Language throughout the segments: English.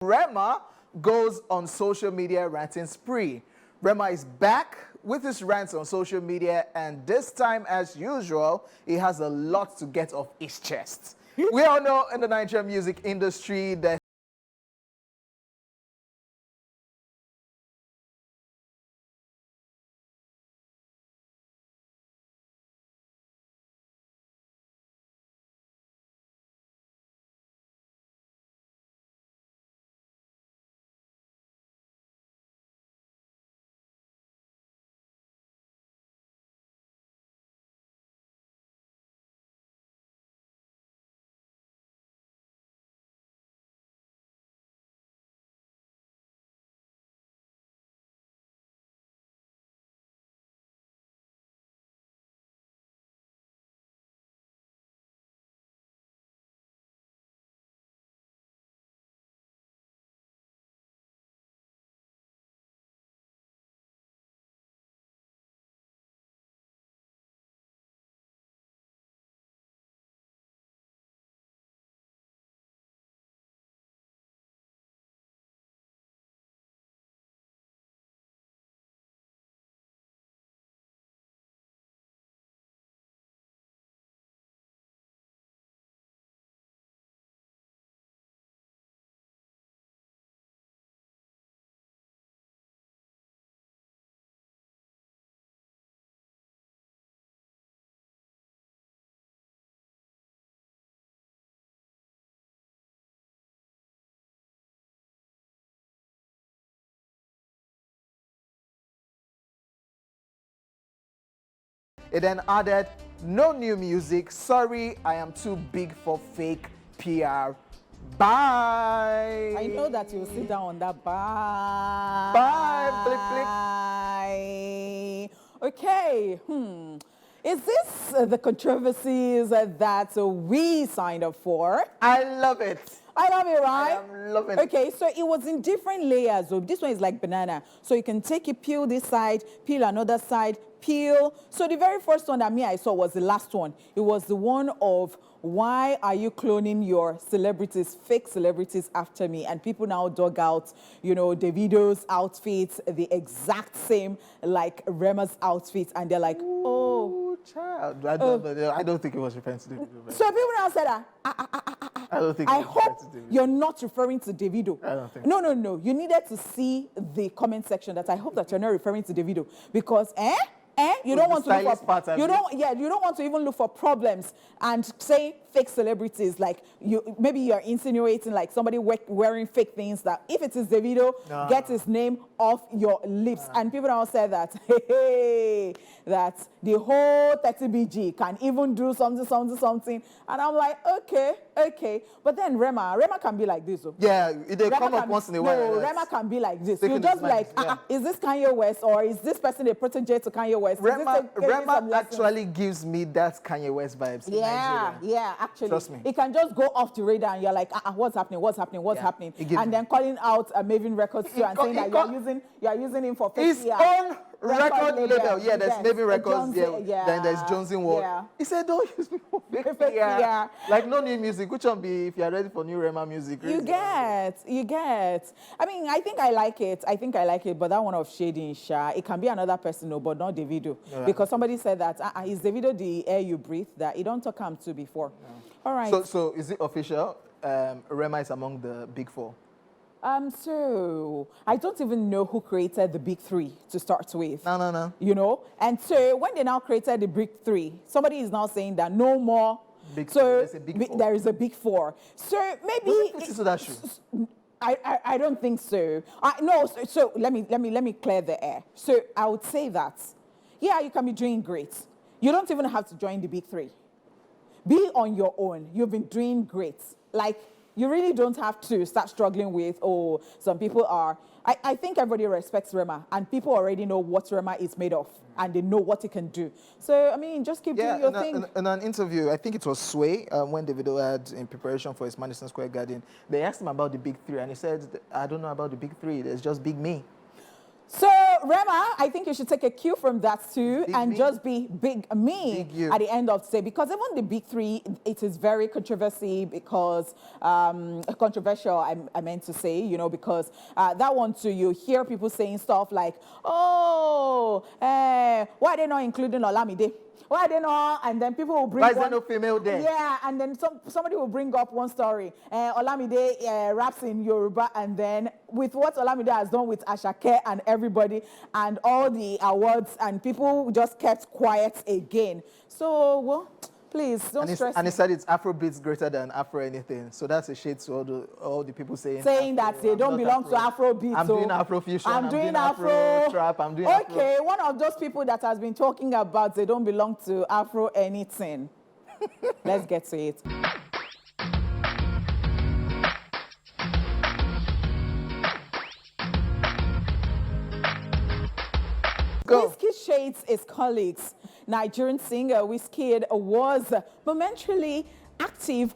Rema goes on social media ranting spree. Rema is back with his rants on social media, and this time, as usual, he has a lot to get off his chest. We all know in the Nigerian music industry that it then added, no new music. Sorry, I am too big for fake PR. Bye. I know that you'll sit down on that. Bye. Bye. Blip, blip. Okay. Is this the controversies that we signed up for? I love it. I love it, right? I am loving it. Okay, so it was in different layers. So this one is like banana. So you can take it, peel this side, peel another side, peel. So the very first one that I saw was the last one. It was the one of, why are you cloning your celebrities, fake celebrities after me? And people now dug out, Davido's outfits, the exact same like Rema's outfits. And they're like, oh. Child. I don't think it was referring to Davido. So people now said that, I don't think I hope you're not referring to Davido. I don't think No. You needed to see the comment section that I hope that you're not referring to Davido. Because, you don't want to look for, you don't want to even look for problems and say fake celebrities, like maybe you're insinuating like somebody wearing fake things, that if it is Davido, get his name off your lips. And people now say that, hey, that the whole 30BG can even do something. And I'm like, okay. But then Rema can be like this. Yeah, they come up once in a while. No, Rema can be like this. You just like, is this Kanye West, or is this person a protege to Kanye West? Rema actually gives me that Kanye West vibes. Yeah, actually. Trust me. It can just go off the radar and you're like, what's happening? And then calling out Maven Records too and saying that you're using him for his own record label. Yeah, there's Maven Records. Then there's Jones in World. Yeah. He said, don't use me for fake PR. Like, no new music. Which one be if you're ready for new Rema music? You get. I mean, I think I like it. But that one of Shady Sha, it can be another person, but not Davido. Yeah. Because somebody said that, is Davido the air you breathe? That you don't talk to before. Yeah. All right. So is it official? Rema is among the big four. So I don't even know who created the big three to start with. No. And so when they now created the big three, somebody is now saying that no more. There is a big four. So maybe I don't think so. So let me clear the air. So I would say that, you can be doing great. You don't even have to join the big three. Be on your own. You've been doing great. Like, you really don't have to start struggling with, some people are. I think everybody respects Rema, and people already know what Rema is made of, and they know what it can do. So, I mean, just keep doing your thing. In an interview, I think it was Sway, when Davido had, in preparation for his Madison Square Garden, they asked him about the big three, and he said, I don't know about the big three, there's just big me. So, Rema, I think you should take a cue from that too, and just be big me at the end of the day, because even the big three, it is very controversial because controversial. I meant to say, you know, because that one too, you hear people saying stuff like, "Oh, why are they not including Olamide? Why they not?" And then people will bring. Why is there no female there? Yeah, and then somebody will bring up one story. Olamide raps in Yoruba, and then with what Olamide has done with Ashake and everybody, and all the awards, and people just kept quiet again. So, well, please don't stress. And he said it's Afrobeats greater than Afro anything. So that's a shade to all the people saying Afro, that they don't belong to Afrobeats. I'm doing Afrofusion. I'm doing Afro trap. I'm doing okay, one of those people that has been talking about they don't belong to Afro anything. Let's get to it. WhisKid shades his colleagues. Nigerian singer WizKid was momentarily active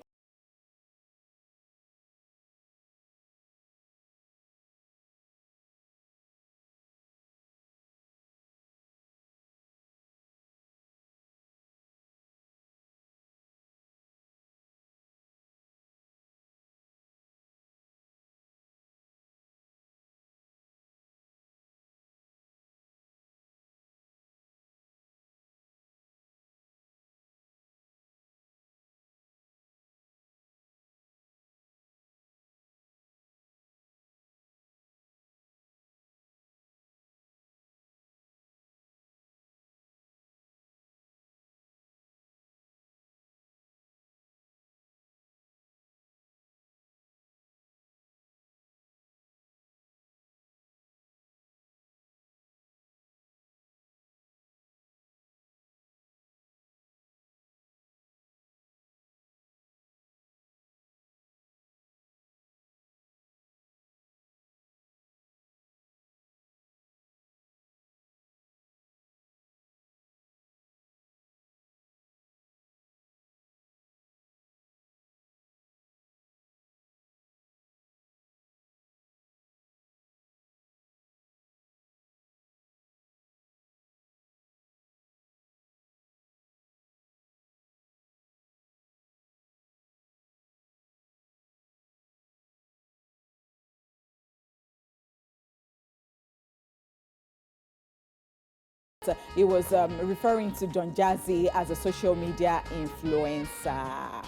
He was referring to Don Jazzy as a social media influencer.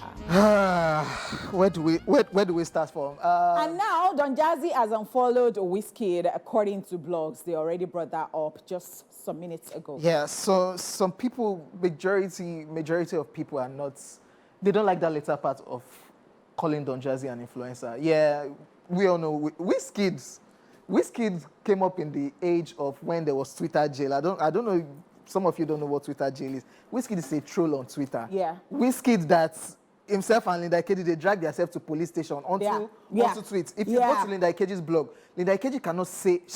Where do we start from? And now Don Jazzy has unfollowed WizKid according to blogs. They already brought that up just some minutes ago. Yeah, so some people, majority of people are not, they don't like that later part of calling Don Jazzy an influencer. Yeah, we all know WizKid came up in the age of when there was Twitter jail. I don't know, some of you don't know what Twitter jail is. WizKid is a troll on Twitter. Yeah. WizKid that himself and Linda Ikeji, they drag themselves to police station onto tweets. If you go to Linda Ikeji's blog, Linda Ikeji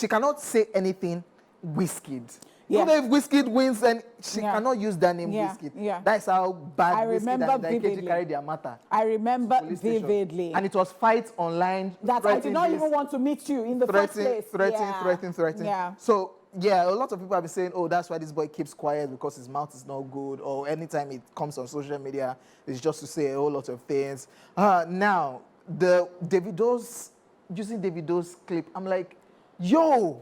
cannot say anything WizKid. Yeah. Even if WizKid wins, and she cannot use that name WizKid. Yeah. That's how bad WizKid and Linda Ikeji carried their matter. I remember vividly. And it was fights online. That I did not even want to meet you in the first place. Threatening. Yeah. So, yeah, a lot of people have been saying, oh, that's why this boy keeps quiet because his mouth is not good, or anytime it comes on social media, it's just to say a whole lot of things. Now, using Davido's clip, I'm like, yo,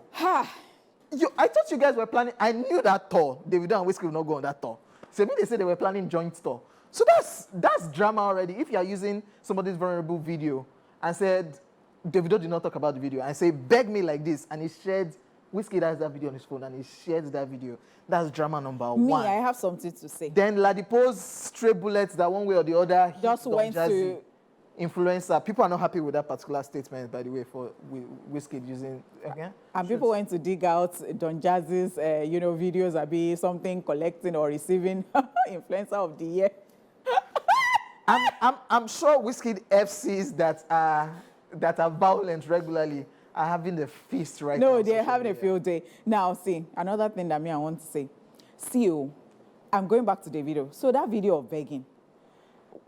I thought you guys were planning. I knew that tour. Davido and WizKid will not go on that tour. So maybe they said they were planning joint tour. So that's drama already. If you are using somebody's vulnerable video and said Davido did not talk about the video and say beg me like this, and he shared, WizKid has that video on his phone and he shared that video. That's drama number one. I have something to say. Then Ladipo's stray bullets that one way or the other just went to influencer. People are not happy with that particular statement, by the way, for WizKid using again. And people went to dig out Don Jazzy's, videos, something collecting or receiving influencer of the year. I'm sure WizKid FCs that are violent regularly are having the feast right now. No, they're having a field day. Now, see, another thing that I want to say. I'm going back to the video. So that video of begging.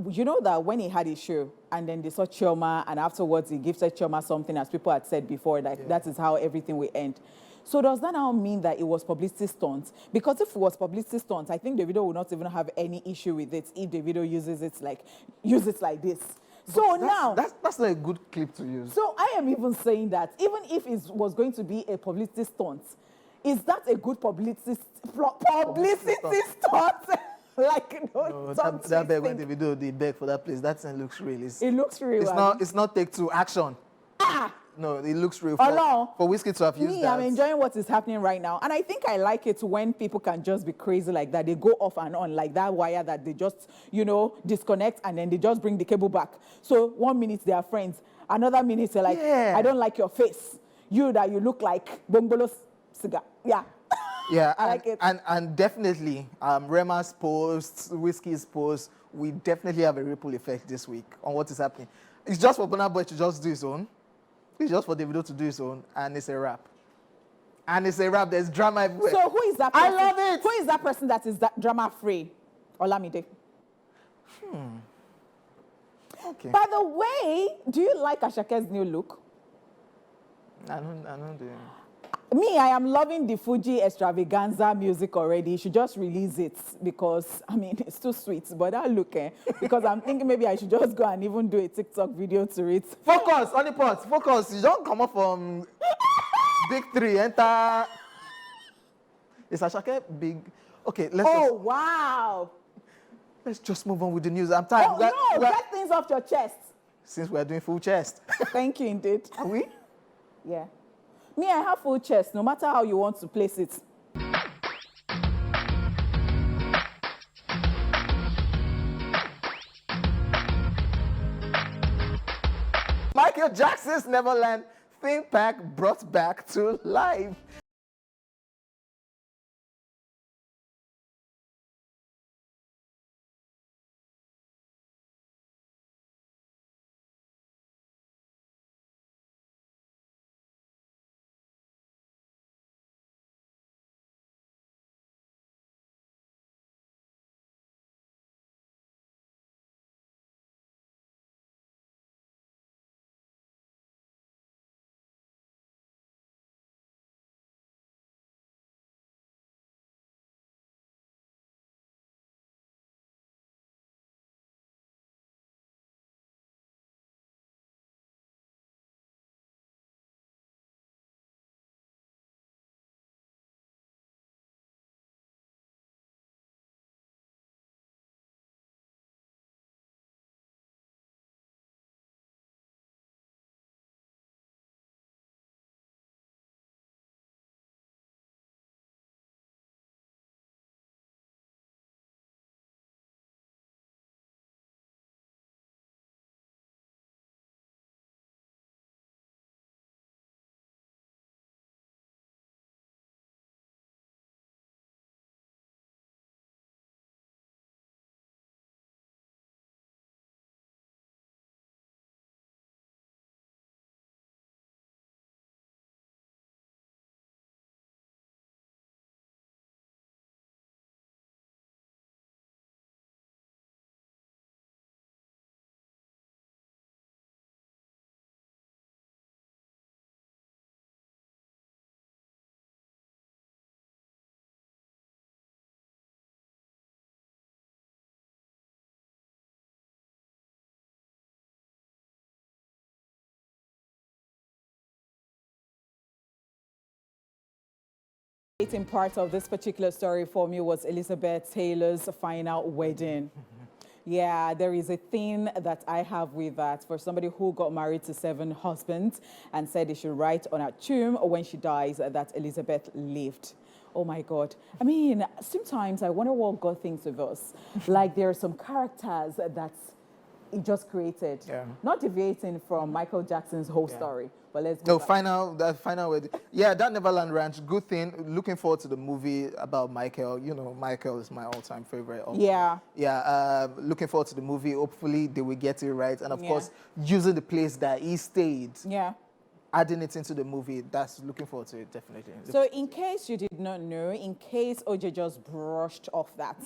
you know that when he had his show and then they saw Chioma and afterwards he gifted Chioma something, as people had said before, that that is how everything will end. So does that now mean that it was publicity stunts? Because if it was publicity stunts, I think Davido will not even have any issue with it if Davido uses it like this. So now that's not a good clip to use. So I am even saying that even if it was going to be a publicity stunt, is that a good publicity stunt? Like, no, that beg when Davido they beg for that place, that thing looks real. It looks real. It's not take two action. No, it looks real. For WhisKid to have used that. I'm enjoying what is happening right now. And I think I like it when people can just be crazy like that. They go off and on like that wire that they just, disconnect and then they just bring the cable back. So 1 minute they are friends. Another minute they're like, I don't like your face. You look like Bongolo's cigar. Yeah. Yeah, I like it. And definitely, Rema's post, WhisKid's post, we definitely have a ripple effect this week on what is happening. It's just for Burna Boy to just do his own. It's just for Davido to do his own, and it's a rap. There's drama everywhere. So who is that person? I love it. Who is that person that is drama-free? Olamide. Okay. By the way, do you like Ashake's new look? I don't do it. Me, I am loving the Fuji extravaganza music already. You should just release it because, it's too sweet. But that look, because I'm thinking maybe I should just go and even do a TikTok video to it. Focus, Honeypot, focus. You don't come up from big three, enter. Is Ashake big? Okay, let's wow. Let's just move on with the news. I'm tired. Get things off your chest. Since we're doing full chest. Thank you, indeed. Are we? Yeah. Me, I have full chest, no matter how you want to place it. Michael Jackson's Neverland theme park brought back to life. Part of this particular story for me was Elizabeth Taylor's final wedding. Yeah, there is a thing that I have with that for somebody who got married to 7 husbands and said they should write on her tomb when she dies that Elizabeth lived. Oh my God. Sometimes I wonder what God thinks of us. Like there are some characters that he just created. Yeah. Not deviating from Michael Jackson's whole story. But let's go. That final wedding. Yeah, that Neverland Ranch, good thing. Looking forward to the movie about Michael. Michael is my all-time favorite. Yeah. Yeah, looking forward to the movie. Hopefully they will get it right. And of course, using the place that he stayed. Yeah. adding it into the movie. That's looking forward to it, definitely. So in case you did not know, in case OJ just brushed off that,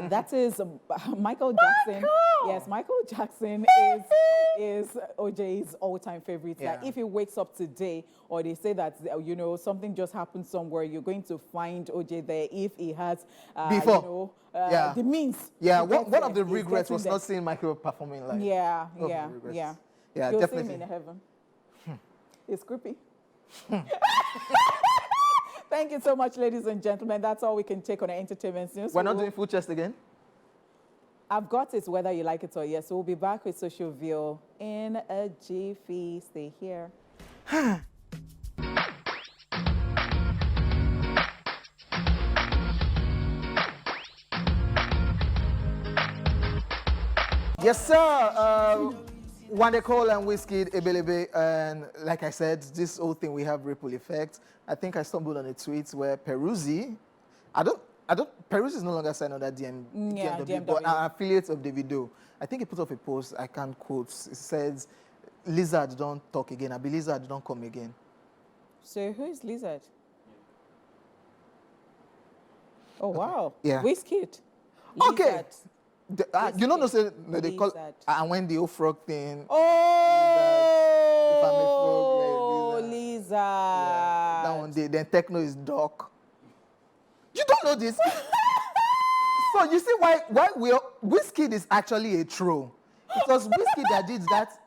that is Michael Jackson. Yes, Michael Jackson is OJ's all-time favorite. Yeah. Like if he wakes up today, or they say that, you know, something just happened somewhere, you're going to find OJ there if he has, Before. you know, the means. Yeah, one of the regrets was not seeing Michael performing live. Yeah. Yeah, You'll definitely. see him in heaven. It's creepy. Thank you so much, ladies and gentlemen. That's all we can take on the entertainment news. We're not doing full chest again? I've got it, whether you like it or yes. So we'll be back with Social View in a jiffy. Stay here. Yes, sir. Wande Cole and WhisKid, Ebelebe, and like I said, this whole thing we have ripple effect. I think I stumbled on a tweet where Peruzzi, Peruzzi is no longer signed under DMW, but an affiliate of Davido. I think he put up a post, I can't quote, it says, Lizard don't talk again, I believe Lizard don't come again. So who is Lizard? Oh, wow. Yeah. WizKid. Okay. You know, they call and when the old frog thing. Oh, Lizard. Yeah, that one day, then techno is dark. You don't know this. So you see why WhisKid is actually a troll. It was WhisKid that did that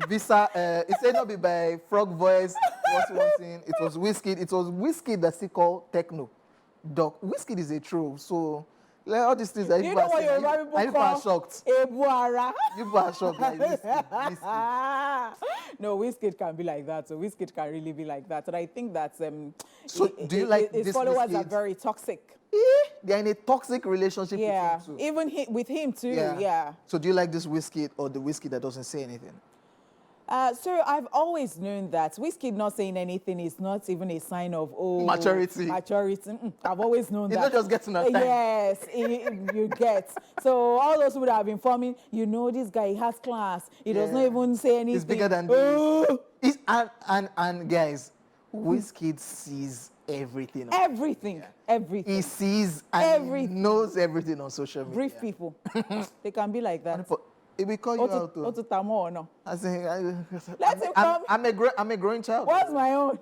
visa. It said not be by frog voice. What's one thing? It was WhisKid. It was WhisKid that he called techno. Dog. WhisKid is a troll. So. Like all these things that you know what people are shocked. People are shocked like WhisKid. No, WhisKid can be like that. So WhisKid can really be like that. And I think that so do you like his this followers WhisKid? are very toxic. They're in a toxic relationship with him too. Even with him too, yeah. So do you like this WhisKid or the WhisKid that doesn't say anything? So I've always known that WhisKid not saying anything is not even a sign of maturity. I've always known that. It's not just getting a time. Yes, you get. So all those who have been forming, you know, this guy he has class. He does not even say anything. He's bigger than this. And guys, WhisKid sees everything. Everything. He sees and he knows everything on social media. Brief people. They can be like that. It will call you out. No. Let him come. I'm a growing child. What's my own?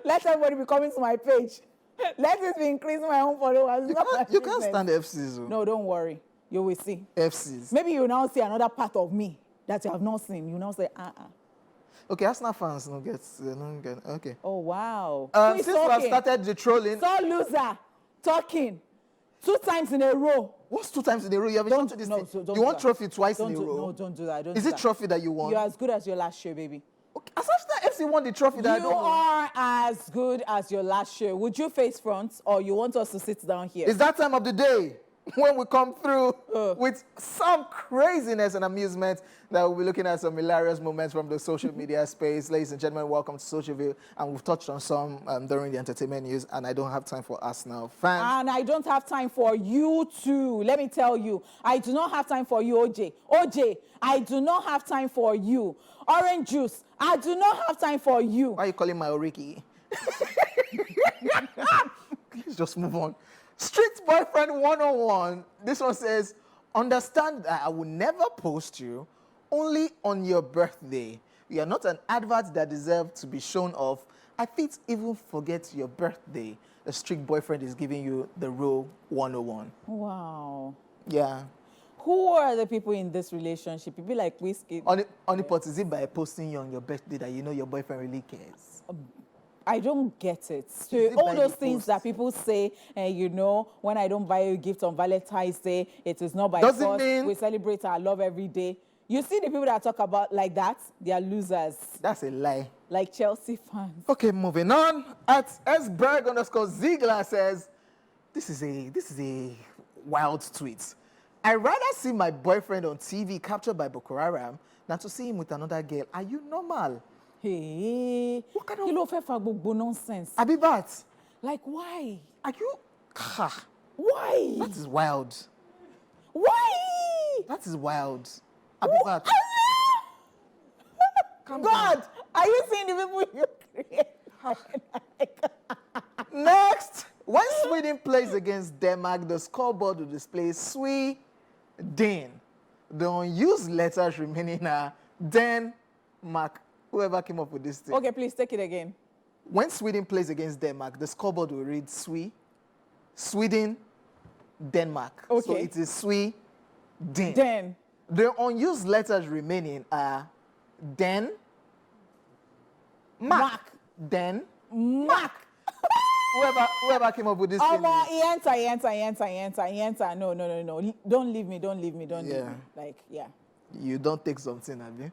Let everybody be coming to my page. Let it be increasing my own followers. You can't stand FCs. No, don't worry. You will see. FCs. Maybe you will now see another part of me that you have not seen. You now say, Okay, Arsenal fans don't get. Okay. Oh, wow. Since we have started the trolling. So loser talking 2 times in a row. What's 2 times in a row? You have been to this thing. You want trophy twice in a row? No, don't do that. Is it trophy that you want? You're as good as your last show, baby. Okay. As such that FC won the trophy that I don't want. You are as good as your last show. Would you face front or you want us to sit down here? It's that time of the day when we come through with some craziness and amusement that we'll be looking at some hilarious moments from the social media space. Ladies and gentlemen, welcome to Social View. And we've touched on some during the entertainment news, and I don't have time for Arsenal fans. And I don't have time for you too. Let me tell you, I do not have time for you, OJ. OJ, I do not have time for you. Orange juice, I do not have time for you. Why are you calling my Oriki? Let's just move on. Street Boyfriend 101. This one says, understand that I will never post you only on your birthday. You are not an advert that deserves to be shown off. I think even forget your birthday. A strict boyfriend is giving you the rule 101. Wow. Yeah. Who are the people in this relationship? It be like WhisKid. Only part is it by posting you on your birthday that you know your boyfriend really cares? I don't get it. So all those things that people say, you know, when I don't buy you a gift on Valentine's Day, it is not by force. We celebrate our love every day. You see the people that talk about like that, they are losers. That's a lie. Like Chelsea fans. Okay, moving on. At @sberg_Ziegler says, this is a wild tweet. I'd rather see my boyfriend on TV captured by Boko Haram than to see him with another girl. Are you normal? Hey, what kind of nonsense? Abibat. Like why? Are you? Why? That is wild. Why? That is wild. Abibat. God, are you seeing the people you create? Next, when Sweden plays against Denmark, the scoreboard will display Sweden. The unused letters remaining are Denmark. Whoever came up with this thing. Okay, please take it again. When Sweden plays against Denmark, the scoreboard will read Sweden, Denmark. Okay. So it is Sweden. Den. The unused letters remaining are Den, Mark. Den, Mark. Whoever came up with this thing. He enter. No. Don't leave me. Like, yeah. You don't take something, have you?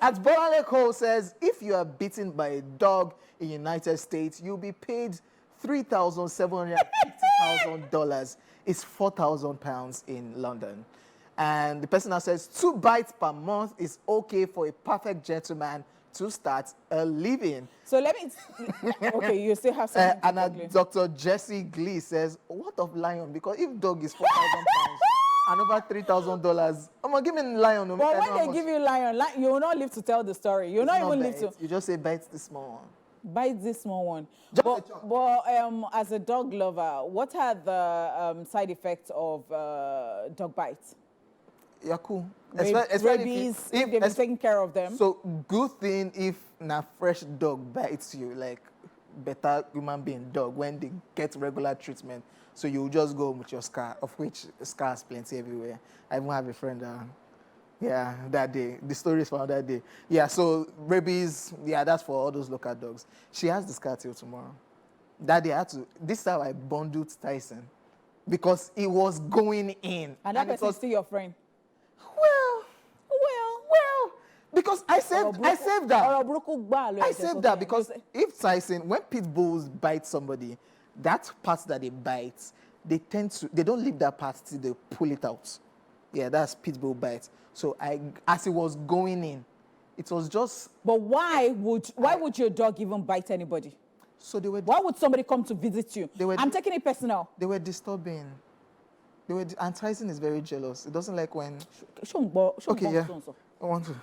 At Bolale Cole says, if you are beaten by a dog in United States, you'll be paid $3,750,000. It's £4,000 in London. And the person now says 2 bites per month is okay for a perfect gentleman to start a living. So let me. Okay, you still have something. And Dr. Jesse Glit says, what of lion? Because if dog is £4,000 and over $3,000, I'm gonna give me lion. But when they give you lion, you will not live to tell the story. You will not even live to. You just say bite the small one. Bite this small one. But as a dog lover, what are the side effects of dog bites? Yeah, cool. Rabies, if they've been taking care of them. So good thing if a fresh dog bites you, like better human being dog when they get regular treatment. So you just go with your scar, of which scars plenty everywhere. I even have a friend, that day. The story is from that day. Yeah, so rabies, that's for all those local dogs. She has the scar till tomorrow. That day this is how I bundled Tyson. Because it was going in. And that person is still your friend. Well, because I saved that. I saved that because if Tyson, when pit bulls bite somebody, that part that they bite, they don't leave that part till they pull it out. Yeah, that's pit bull bite. So as it was going in, it was just. But why would your dog even bite anybody? So they were. Why would somebody come to visit you? I'm taking it personal. They were disturbing. And Tyson is very jealous. It doesn't like when. Okay, yeah. I want to.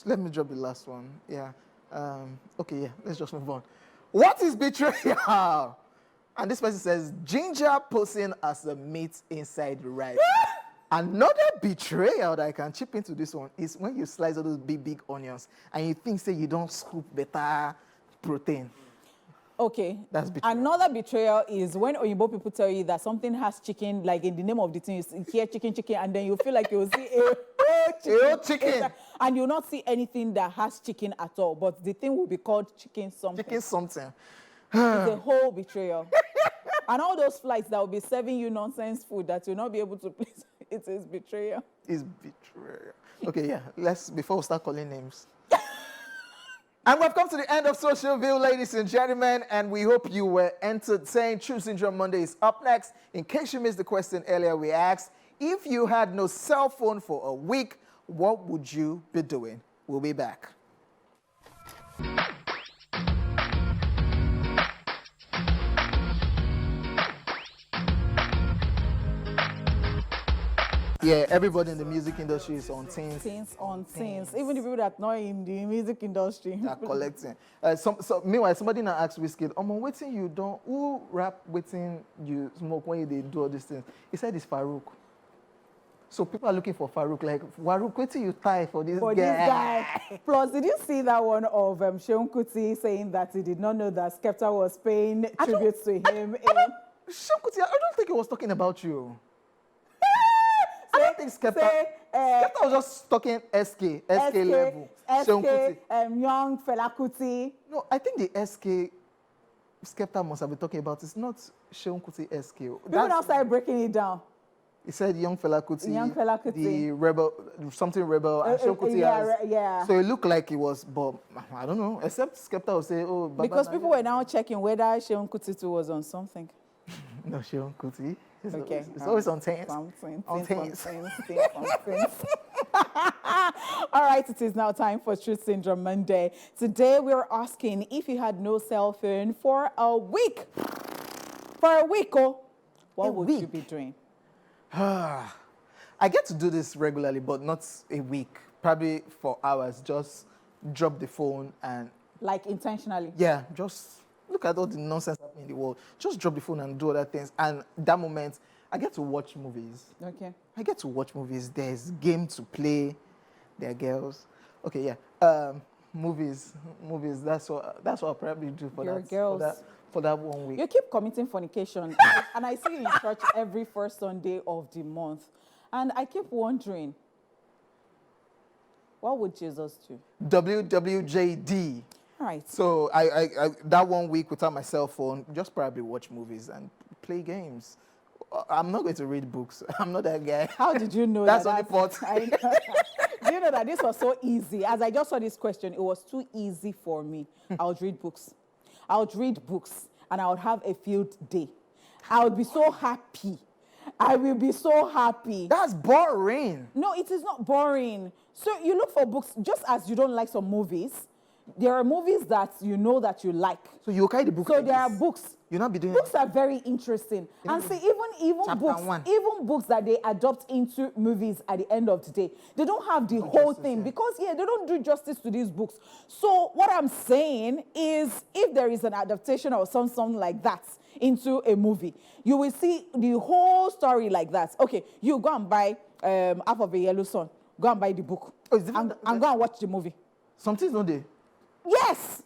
Let me drop the last one. Yeah. Okay, yeah. Let's just move on. What is betrayal? And this person says ginger posing as the meat inside rice. Another betrayal that I can chip into this one is when you slice all those big onions and you think, say, you don't scoop better protein. Okay. That's betrayal. Another betrayal is when Oyinbo people tell you that something has chicken, like in the name of the thing, you hear chicken, and then you feel like you'll see chicken. And you'll not see anything that has chicken at all, but the thing will be called chicken something. Chicken something. It's a whole betrayal. And all those flights that will be serving you nonsense food that you'll not be able to please, it is betrayal. It's betrayal. Okay, yeah. Before we start calling names. And we've come to the end of Social View, ladies and gentlemen, and we hope you were entertained. True Syndrome Monday is up next. In case you missed the question earlier, we asked, if you had no cell phone for a week, what would you be doing? We'll be back. Yeah, everybody in the music industry is on teams. Teams. Even the people that are not in the music industry. They are collecting. Meanwhile, somebody now asks WhisKid, waiting you don't, who rap waiting you smoke when they do all these things? He said it's Farouk. So people are looking for Farouk, like, Farouk, waiting you tie for this guy. Plus, did you see that one of Seun Kuti saying that he did not know that Skepta was paying tributes to him? Seun Kuti, I don't think he was talking about you. I don't think Skepta was just talking SK level. Young Fela Kuti. No, I think the SK Skepta must have been talking about. It's not Seun Kuti SK. People now started breaking it down. He said Young Fela Kuti. The rebel, something rebel, and Seun Kuti yeah. So it looked like it was, but I don't know. Except Skepta will say, oh, Baba because people were now checking whether Seun Kuti too was on something. No, Seun Kuti. Okay. It's always on taints. On taints. All right, it is now time for Truth Syndrome Monday. Today we're asking if you had no cell phone for a week. What would you be doing? I get to do this regularly, but not a week. probably for hours, just drop the phone and... Like intentionally? Yeah, just look at all the nonsense happening in the world. Just drop the phone and do other things. And that moment, I get to watch movies. Okay. I get to watch movies. There's game to play. There are girls. Okay, yeah. Movies. That's what I'll probably do for for that 1 week. You keep committing fornication, and I see you in church every first Sunday of the month, and I keep wondering, what would Jesus do? WWJD. Right. So I that 1 week without my cell phone, just probably watch movies and play games. I'm not going to read books. I'm not that guy. How did you know that's that? That's only part. Do you know that this was so easy? As I just saw this question, it was too easy for me. I would read books. I would read books, and I would have a field day. I would be so happy. I will be so happy. That's boring. No, it is not boring. So you look for books, just as you don't like some movies. There are movies that you know that you like. So you carry the book. So there are books. You'll not be doing books are very interesting. And see, even books that they adopt into movies at the end of the day, they don't have the whole thing because they don't do justice to these books. So what I'm saying is, if there is an adaptation or something like that into a movie, you will see the whole story like that. Okay, you go and buy Half of a Yellow Sun. Go and buy the book. And go and watch the movie. Something's not there. Yes.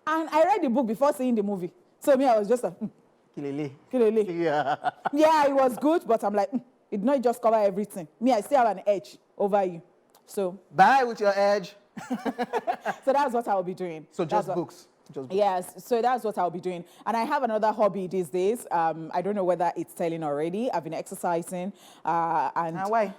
And I read the book before seeing the movie. So me, I was just like, Kilele. Yeah. Yeah, it was good, but I'm like, it did not just cover everything. Me, I still have an edge over you. So. Bye with your edge. So that's what I'll be doing. So just books. Yes, so that's what I'll be doing. And I have another hobby these days. I don't know whether it's telling already. I've been exercising. And why?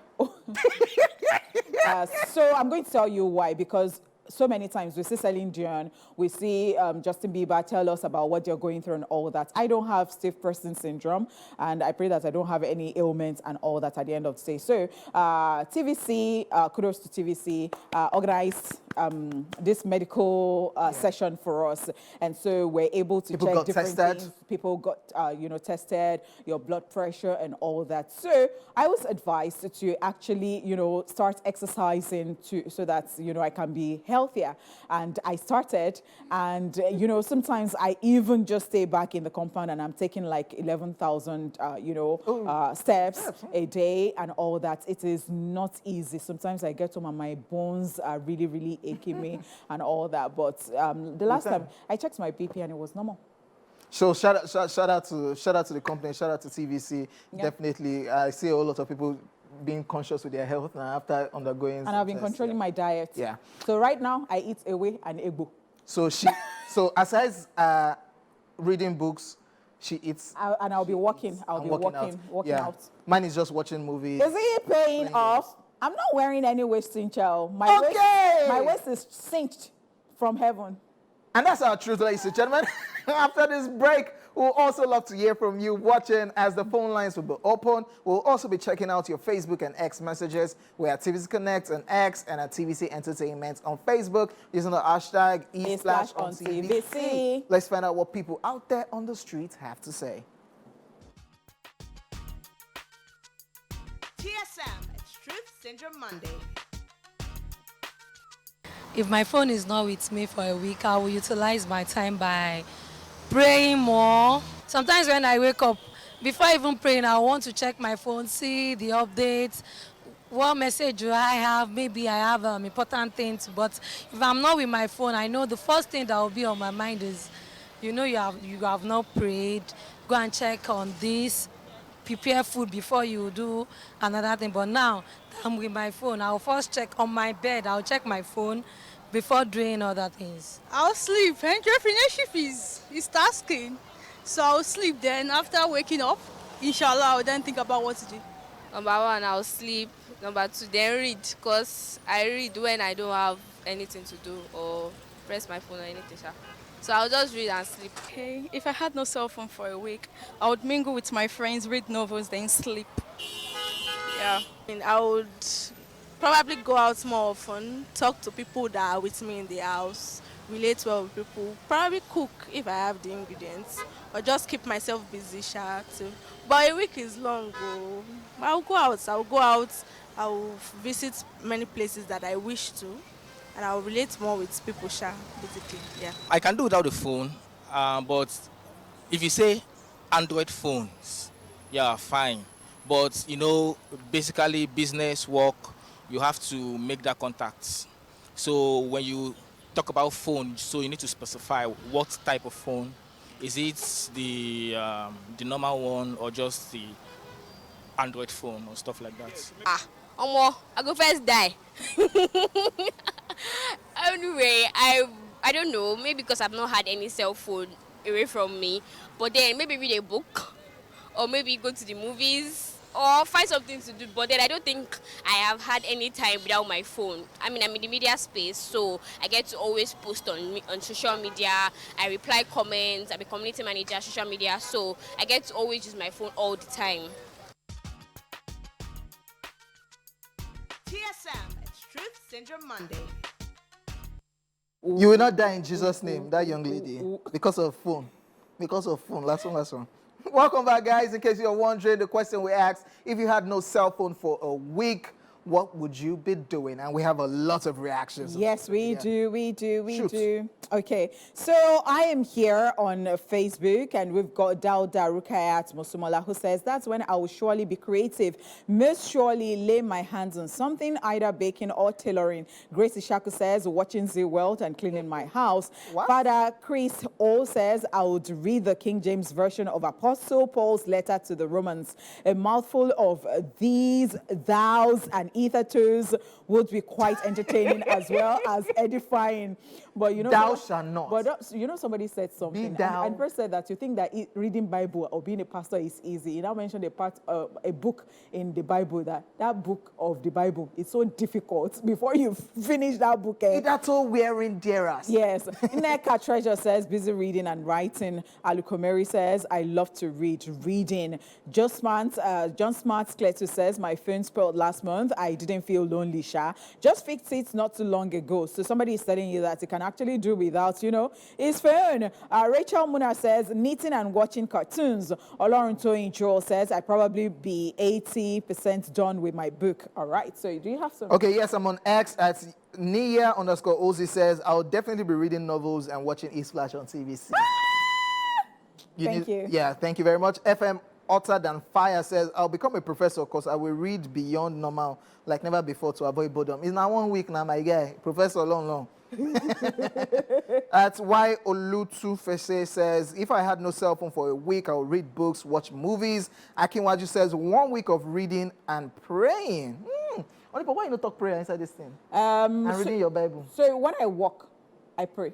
So I'm going to tell you why, because so many times we see Celine Dion, we see Justin Bieber tell us about what they're going through and all that. I don't have stiff person syndrome, and I pray that I don't have any ailments and all that at the end of the day. So TVC, kudos to TVC, organized this medical session for us. And so we're able to check different things. People got, tested, your blood pressure and all that. So I was advised to actually, start exercising so that, I can be healthier. And I started, and, sometimes I even just stay back in the compound and I'm taking like 11,000, steps a day and all that. It is not easy. Sometimes I get home and my bones are really, really aching me and all that. But the last time I checked my BP and it was normal. So shout out to the company, shout out to TVC. Yeah. Definitely, I see a lot of people being conscious with their health now after undergoing. And I've been controlling my diet. Yeah. So right now I eat away and egbo. So so aside reading books, she eats. And I'll be walking. I'll be walking out. Mine is just watching movies. Is it paying off? I'm not wearing any waist child. My waist is cinched from heaven. And that's our truth, ladies and gentlemen. After this break, we'll also love to hear from you watching as the phone lines will be open. We'll also be checking out your Facebook and X messages. We're at TVC Connect on X and at TVC Entertainment on Facebook using the hashtag ESPLASH on TVC. Let's find out what people out there on the streets have to say. TSM, it's Truth Syndrome Monday. If my phone is not with me for a week, I will utilize my time by praying more. Sometimes when I wake up, before even praying, I want to check my phone, see the updates, what message do I have. Maybe I have important things, but if I'm not with my phone, I know the first thing that will be on my mind is, you have not prayed, go and check on this, prepare food before you do another thing. But now I'm with my phone, I'll first check on my bed, I'll check my phone before doing other things. I'll sleep. Entrepreneurship is tasking. So I'll sleep, then after waking up, inshallah, I'll then think about what to do. Number one, I'll sleep. Number two, then read, because I read when I don't have anything to do or press my phone or anything. So I'll just read and sleep. Okay, if I had no cell phone for a week, I would mingle with my friends, read novels, then sleep. Yeah, I would probably go out more often, talk to people that are with me in the house, relate well with people, probably cook if I have the ingredients, or just keep myself busy, too. But a week is long. I'll go out, I'll visit many places that I wish to, and I'll relate more with people, basically. Yeah. I can do without the phone, but if you say Android phones, yeah, fine. But basically business work, you have to make that contact. So when you talk about phone, so you need to specify what type of phone. Is it the normal one or just the Android phone or stuff like that? I go first die. Anyway, I don't know, maybe because I've not had any cell phone away from me, but then maybe read a book or maybe go to the movies or find something to do. But then I don't think I have had any time without my phone. I mean, I'm in the media space, so I get to always post on social media. I reply comments. I'm a community manager, social media, so I get to always use my phone all the time. TSM, it's Truth Syndrome Monday. You will not die in Jesus' name, that young lady, because of phone. Because of phone. Last one. Welcome back, guys. In case you're wondering, the question we asked, if you had no cell phone for a week, what would you be doing? And we have a lot of reactions. Yes, we do. Okay, so I am here on Facebook, and we've got Dauda Rukayat Mosumola, who says, that's when I will surely be creative. Most surely lay my hands on something, either baking or tailoring. Gracie Shaku says, watching the world and cleaning my house. What? Father Chris O says, I would read the King James Version of Apostle Paul's letter to the Romans. A mouthful of these, thous, and ether would be quite entertaining as well as edifying. But thou shalt not. But somebody said something. And first said that you think that reading Bible or being a pastor is easy. You now mentioned a book in the Bible that book of the Bible is so difficult. Before you finish that book, that's all wearing dearest. Yes. Neka Treasure says busy reading and writing. Alukomeri says I love to read. Reading. John Smart Cletu says my phone spoiled last month. I didn't feel lonely, Sha. Just fixed it not too long ago. So somebody is telling you that he can actually do without, his phone. Rachel Muna says knitting and watching cartoons. Olorun Toyin Joel says I'd probably be 80% done with my book. All right. So do you have some? Okay, yes, I'm on X at Nia_Ozi says I'll definitely be reading novels and watching ESPLASH on TVC. Thank you. Yeah, thank you very much. FM Hotter Than Fire says I'll become a professor because I will read beyond normal like never before to avoid boredom. It's now 1 week now, my guy. Professor long. At Y Olutu Fese says if I had no cell phone for a week, I would read books, watch movies. Akinwaju says 1 week of reading and praying. But why you not talk prayer inside this thing? And reading your Bible. So when I walk, I pray.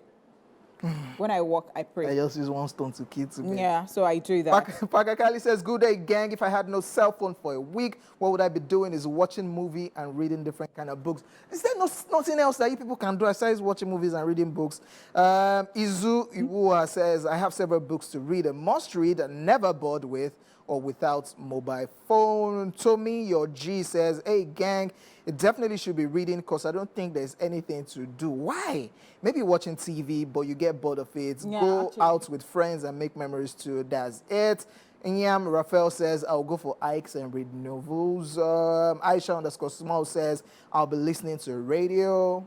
When I walk, I pray. I just use one stone to kill today. Yeah, so I do that. Pakakali says, good day, gang. If I had no cell phone for a week, what would I be doing is watching movie and reading different kind of books. Is there nothing else that you people can do besides watching movies and reading books? Izu Iwua says, I have several books to read. A must read and never bored with or without mobile phone. Tommy, your G says, hey, gang, it definitely should be reading because I don't think there's anything to do. Why? Maybe watching TV, but you get bored of it. Yeah, go actually. out with friends and make memories too. That's it. Inyam Raphael says, I'll go for hikes and read novels. Aisha_Small says, I'll be listening to radio.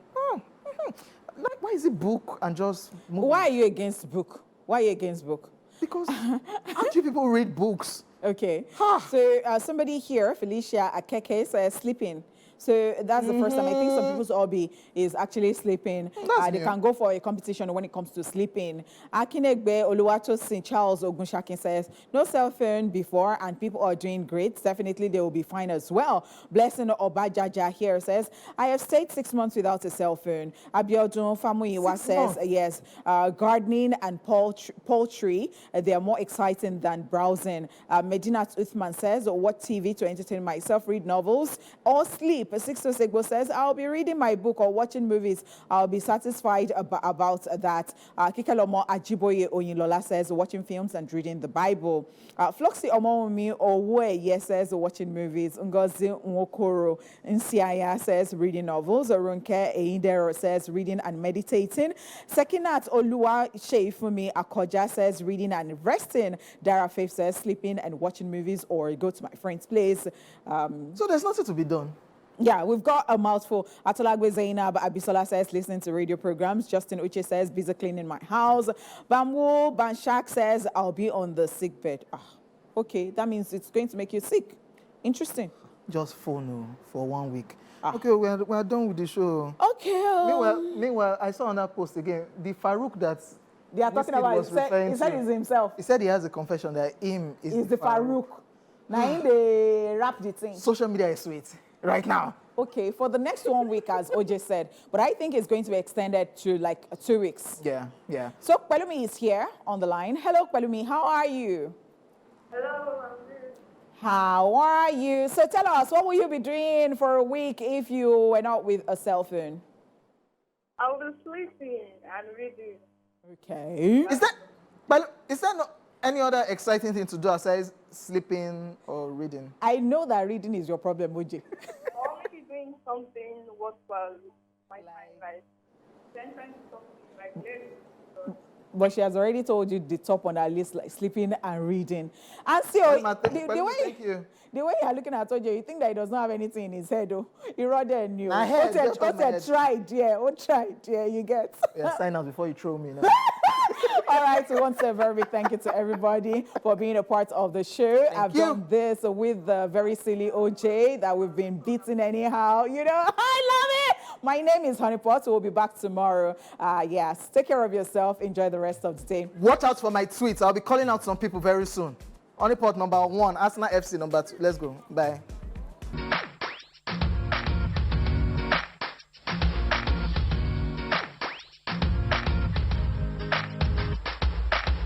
Like, why is it book and just movie? Why are you against book? Why are you against book? Because how do people read books? Okay. So somebody here, Felicia Akeke, says sleeping. So that's the first time. I think some people's hobby is actually sleeping. They can go for a competition when it comes to sleeping. Akinegbe Oluwatosin Charles Ogunshakin says, no cell phone before and people are doing great. Definitely they will be fine as well. Blessing Obajaja here says, I have stayed 6 months without a cell phone. Abiodun Famuyiwa says, yes, gardening and poultry, they are more exciting than browsing. Medinat Uthman says, watch TV to entertain myself, read novels, or sleep. Sixto Segbo says, I'll be reading my book or watching movies. I'll be satisfied about that. Kikelomo Ajiboye Oyinlola says, watching films and reading the Bible. Floxy Omomi Owe yes says, watching movies. Ngozi Nwokoro Nsiaya says, reading novels. Runke Eindero says, reading and meditating. Sekinat Olua Sheifumi Akoja says, reading and resting. Dara Faith says, sleeping and watching movies or go to my friend's place. So there's nothing to be done. Yeah, we've got a mouthful. Atolagwe Zainab Abisola says, listening to radio programs. Justin Uche says, busy cleaning my house. Bamwo Banshak says, I'll be on the sick bed. Okay, that means it's going to make you sick. Interesting. Just phone for 1 week. Okay, we're done with the show. Okay. Meanwhile, I saw on that post again, the Farouk that they are talking about, he said it's himself. He said he has a confession that him is the Farouk. Now, they wrap the thing. Social media is sweet right now. Okay, for the next 1 week, as OJ said, but I think it's going to be extended to like 2 weeks. Yeah. So Kwelumi is here on the line. Hello, Kwelumi. How are you? Hello, I'm good. How are you? So tell us, what will you be doing for a week if you were not with a cell phone? I'll be sleeping and reading. Okay. Is there not any other exciting thing to do aside sleeping or reading? I know that reading is your problem, OJ. I'll maybe doing something worthwhile with my time, like something like this. But she has already told you the top on her list, like sleeping and reading. And so, thank you. The way you're looking at OJ, you think that he does not have anything in his head, though. He rather knew. My head, tried, you get. Yeah, sign out before you throw me. All right, so once a very big thank you to everybody for being a part of the show. I've done this with the very silly OJ that we've been beating anyhow. You know, I love it. My name is Honeypot. We'll be back tomorrow. Yes, take care of yourself. Enjoy the rest of the day. Watch out for my tweets. I'll be calling out some people very soon. Honeypot number 1, Arsenal FC number 2. Let's go. Bye.